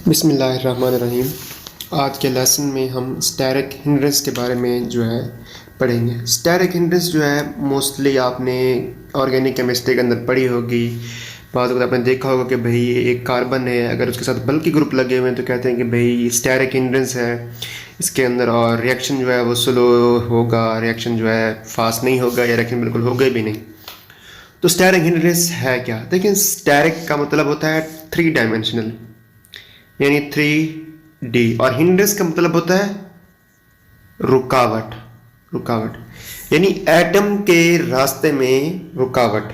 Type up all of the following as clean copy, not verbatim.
बिस्मिल्लाहिर्रहमानिर्रहीम। आज के लेसन में हम स्टेरिक हिंड्रेंस के बारे में जो है पढ़ेंगे। स्टेरिक हिंड्रेंस जो है मोस्टली आपने ऑर्गेनिक केमिस्ट्री के अंदर पढ़ी होगी। बाद वक्त आपने देखा होगा कि भाई एक कार्बन है, अगर उसके साथ बल्कि ग्रुप लगे हुए हैं तो कहते हैं कि भाई स्टेरिक हिंड्रेंस है इसके अंदर, और रिएक्शन जो है वो स्लो होगा, रिएक्शन जो है फास्ट नहीं होगा या रिएक्शन बिल्कुल होगा भी नहीं। तो स्टेरिक हिंड्रेंस है क्या? देखिए, स्टेरिक का मतलब होता है 3 डायमेंशनल यानी 3D, और हिंड्रेंस का मतलब होता है रुकावट। रुकावट यानी एटम के रास्ते में रुकावट।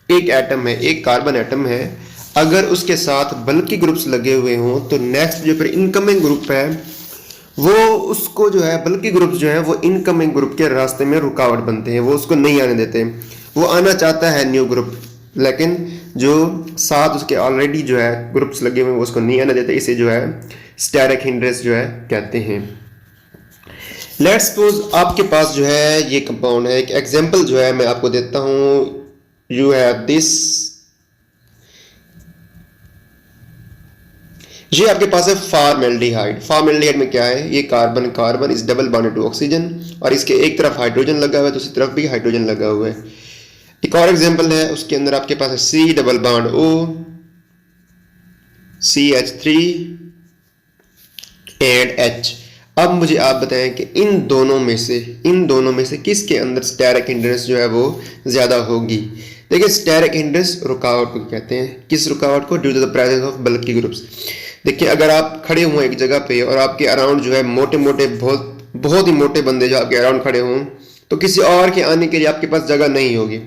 एक एटम है, एक कार्बन एटम है, अगर उसके साथ बल्कि ग्रुप्स लगे हुए हों तो नेक्स्ट जो फिर इनकमिंग ग्रुप है वो उसको जो है बल्कि ग्रुप्स जो है वो इनकमिंग ग्रुप के रास्ते में रुकावट बनते हैं, वो उसको नहीं आने देते। वो आना चाहता है न्यू ग्रुप, लेकिन जो साथ उसके ऑलरेडी जो है ग्रुप्स लगे हुए हैं वो उसको नहीं आने देते। इसे जो है स्टेरिक हिंड्रेंस जो है कहते हैं। लेट्स सपोज आपके पास जो है ये कंपाउंड है। एक एग्जांपल जो है मैं आपको देता हूं। यू हैव दिस, ये आपके पास है फॉर्मेल्डिहाइड। फॉर्मेल्डिहाइड में क्या है? ये carbon carbon is double bonded to oxygen, और इसके एक तरफ हाइड्रोजन लगा हुआ है, दूसरी तरफ भी हाइड्रोजन लगा हुआ है। एक और एग्जांपल है, उसके अंदर आपके पास है C double bond O, CH3 and H। अब मुझे आप बताएं कि इन दोनों में से किसके अंदर स्टेरिक हिंड्रेंस जो है वो ज्यादा होगी। देखिए, स्टेरिक हिंड्रेंस रुकावट को कहते हैं। किस रुकावट को? Due to the presence of bulky groups. देखिए, अगर आप खड़े हुए एक जगह पे और आपके अराउंड जो है मोटे मोटे बहुत ही मोटे बंदे जो आपके अराउंड खड़े हों, तो किसी और के आने के लिए आपके पास जगह नहीं होगी।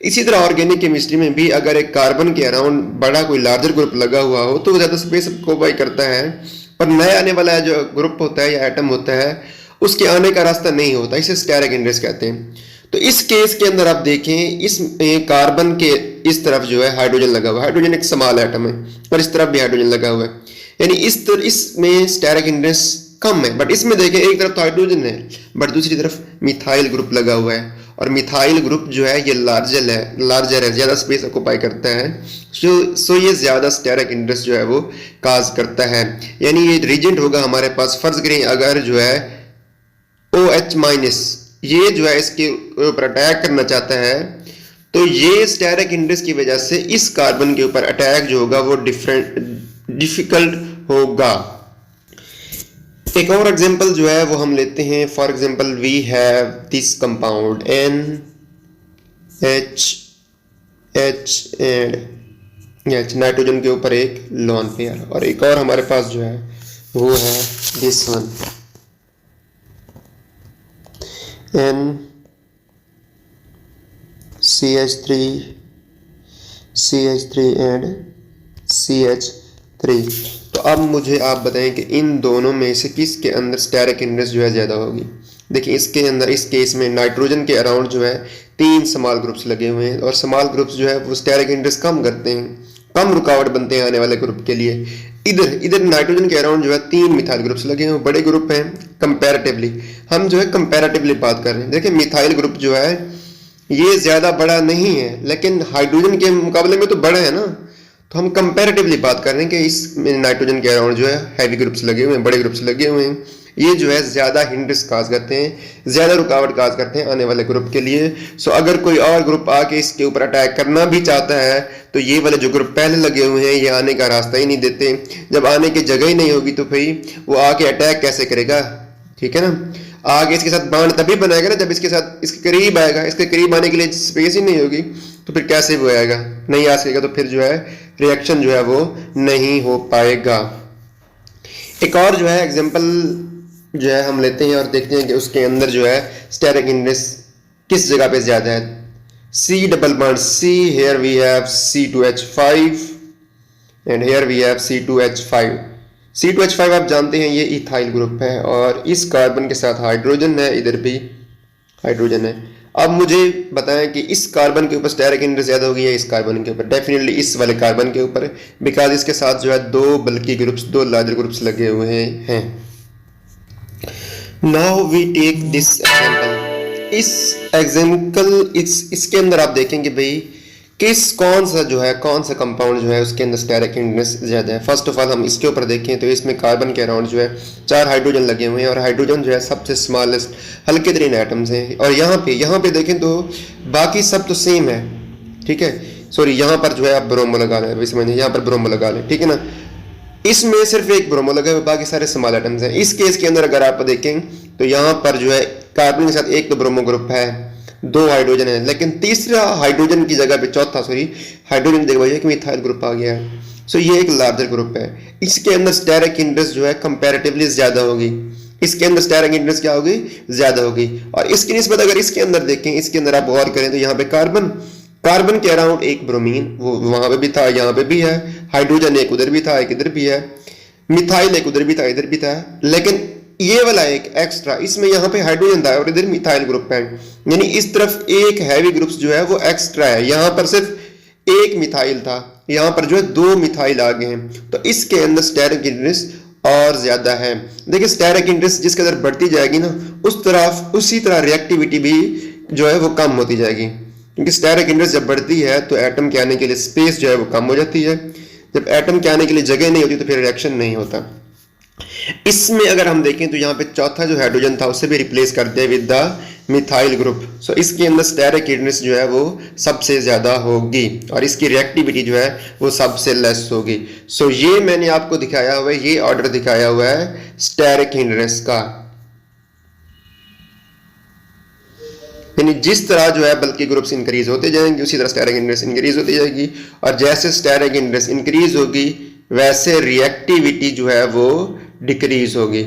इसी तरह ऑर्गेनिक केमिस्ट्री में भी अगर एक कार्बन के अराउंड बड़ा कोई लार्जर ग्रुप लगा हुआ हो तो वो ज़्यादा स्पेस ऑक्यूपाई करता है, पर नया आने वाला जो ग्रुप होता है या एटम होता है उसके आने का रास्ता नहीं होता। इसे स्टेरिक हिंड्रेंस कहते हैं। तो इस केस के अंदर आप देखें, इस कार्बन के इस तरफ जो है हाइड्रोजन लगा हुआ है। हाइड्रोजन एक स्मॉल एटम है और इस तरफ भी हाइड्रोजन लगा हुआ है, यानी इसमें स्टेरिक हिंड्रेंस कम है। बट इसमें देखें, एक तरफ तो हाइड्रोजन है बट दूसरी तरफ मिथाइल ग्रुप लगा हुआ है, और मिथाइल ग्रुप जो है ये लार्जर है, ज्यादा स्पेस ऑक्यूपाई करता है। सो ये ज्यादा स्टेरिक हिंड्रेंस जो है वो काज करता है। यानी ये रिजेंट होगा हमारे पास। फर्ज करें अगर जो है OH- ये जो है इसके ऊपर अटैक करना चाहता है, तो ये स्टेरिक हिंड्रेंस की वजह से इस कार्बन के ऊपर अटैक जो होगा वो डिफिकल्ट होगा। एक और एग्जांपल जो है वो हम लेते हैं। For example, we have this compound NH and H, nitrogen के ऊपर एक लोन पेयर, और एक और हमारे पास जो है वो है this one CH3 and CH3। तो अब मुझे आप बताएं कि इन दोनों में से किसके अंदर स्टेरिक हिंड्रेंस जो है ज़्यादा होगी। देखिए, इसके अंदर इस केस में नाइट्रोजन के अराउंड जो है 3 स्मॉल ग्रुप्स लगे हुए हैं, और स्मॉल ग्रुप्स जो है वो स्टेरिक हिंड्रेंस कम करते हैं, कम रुकावट बनते हैं आने वाले ग्रुप के लिए। इधर नाइट्रोजन के अराउंड जो है 3 मिथाइल ग्रुप्स लगे हुए, बड़े ग्रुप हैं कंपैरेटिवली। हम जो है कंपैरेटिवली बात कर रहे हैं। देखिए, मिथाइल ग्रुप जो है ये ज़्यादा बड़ा नहीं है, लेकिन हाइड्रोजन के मुकाबले में तो बड़ा है ना। तो हम कंपैरेटिवली बात कर रहे हैं कि इस नाइट्रोजन के अराउंड जो है हैवी ग्रुप्स लगे हुए हैं, बड़े ग्रुप्स लगे हुए हैं। ये जो है ज़्यादा हिंड्रेंस काज करते हैं, ज़्यादा रुकावट काज करते हैं आने वाले ग्रुप के लिए। सो अगर कोई और ग्रुप आके इसके ऊपर अटैक करना भी चाहता है तो ये वाले जो ग्रुप पहले लगे हुए हैं ये आने का रास्ता ही नहीं देते। जब आने की जगह ही नहीं होगी तो भाई वो आके अटैक कैसे करेगा? ठीक है ना। आगे इसके साथ बांड तभी बनाएगा ना जब इसके साथ इसके करीब आएगा। इसके करीब आने के लिए स्पेस ही नहीं होगी तो फिर कैसे वो आएगा? नहीं आ सकेगा, तो फिर जो है रिएक्शन जो है वो नहीं हो पाएगा। एक और जो है एग्जांपल जो है हम लेते हैं और देखते हैं कि उसके अंदर जो है स्टेरिक हिंड्रेंस किस जगह पे ज्यादा है। C double bond C, here we have C2H5 and here we have C2H5। C2H5 आप जानते हैं ये इथाइल ग्रुप है, और इस कार्बन के साथ हाइड्रोजन है, इधर भी हाइड्रोजन है। अब मुझे बताएं कि इस कार्बन के ऊपर स्टेरिक हिंड्रेंस ज्यादा होगी या इस कार्बन के ऊपर? डेफिनेटली इस वाले कार्बन के ऊपर, बिकॉज इसके साथ जो है 2 बल्कि ग्रुप्स, 2 लार्जर ग्रुप्स लगे हुए हैं। Now we take this example. इसके अंदर आप देखेंगे भाई कौन सा कंपाउंड जो है उसके अंदर स्टेरिक हिंड्रेस ज़्यादा है। फर्स्ट ऑफ ऑल हम इसके ऊपर देखें तो इसमें कार्बन के अराउंड जो है 4 हाइड्रोजन लगे हुए हैं और हाइड्रोजन जो है सबसे स्मॉलेस्ट हल्के तरीन एटम्स हैं। और यहाँ पे देखें तो बाकी सब तो सेम है, ठीक है। सॉरी, यहाँ पर जो है आप ब्रोमो लगा लें, समझिए यहाँ पर ब्रोमो लगा लें, ठीक है ना। इसमें सिर्फ एक ब्रोमो लगा हुआ, बाकी सारे स्मॉल एटम्स हैं। इस केस के अंदर अगर आप देखें तो यहाँ पर जो है कार्बन के साथ एक तो ब्रोमो ग्रुप है, 2 हाइड्रोजन है, लेकिन तीसरा हाइड्रोजन की जगह पे हाइड्रोजन की जगह एक मिथाइल ग्रुप आ गया है। सो ये एक लार्जर ग्रुप है। इसके अंदर स्टेरिक हिंड्रेस जो है कंपैरेटिवली ज्यादा होगी, इसके अंदर स्टेरिक हिंड्रेस क्या होगी, ज्यादा होगी। और इसकी निस्बत अगर इसके अंदर देखें, इसके अंदर आप गौर करें तो यहाँ पे कार्बन के अराउंड एक ब्रोमीन, वो वहां पे भी था, यहाँ पे भी है। हाइड्रोजन एक उधर भी था, एक इधर भी है। मिथाइल एक उधर भी था, इधर भी था। लेकिन ये वाला एक एक्स्ट्रा, इसमें यहाँ पे हाइड्रोजन था और इधर मिथाइल ग्रुप है, यानी इस तरफ एक हैवी ग्रुप्स जो है वो एक्स्ट्रा है। यहाँ पर सिर्फ एक मिथाइल था, यहाँ पर जो है 2 मिथाइल आ गए हैं। तो इसके अंदर स्टेरिक हिंड्रेस और ज्यादा है। देखिए स्टेरिक हिंड्रेस जिसके अंदर बढ़ती जाएगी ना, उसी तरह रिएक्टिविटी भी जो है वो कम होती जाएगी, क्योंकि स्टेरिक हिंड्रेस जब बढ़ती है तो एटम के आने के लिए स्पेस जो है वो कम हो जाती है। जब एटम के आने के लिए जगह नहीं होती तो फिर रिएक्शन नहीं होता। इसमें अगर हम देखें तो यहाँ पे चौथा जो हाइड्रोजन था उसे भी रिप्लेस कर दिया विद द मिथाइल ग्रुप। सो इसके अंदर स्टेरिक हिंड्रेस जो है वो सबसे ज्यादा होगी और इसकी रिएक्टिविटी जो है वो सबसे लेस होगी। सो ये मैंने आपको दिखाया हुआ है, ये ऑर्डर दिखाया हुआ है स्टेरिक हिंड्रेस का। यानी जिस तरह जो है बल्कि ग्रुप्स इंक्रीज होते जाएंगे उसी तरह स्टेरिक हिंड्रेस इंक्रीज होती जाएगी, और जैसे स्टेरिक हिंड्रेस इंक्रीज होगी वैसे रिएक्टिविटी जो है वो डिक्रीज होगी।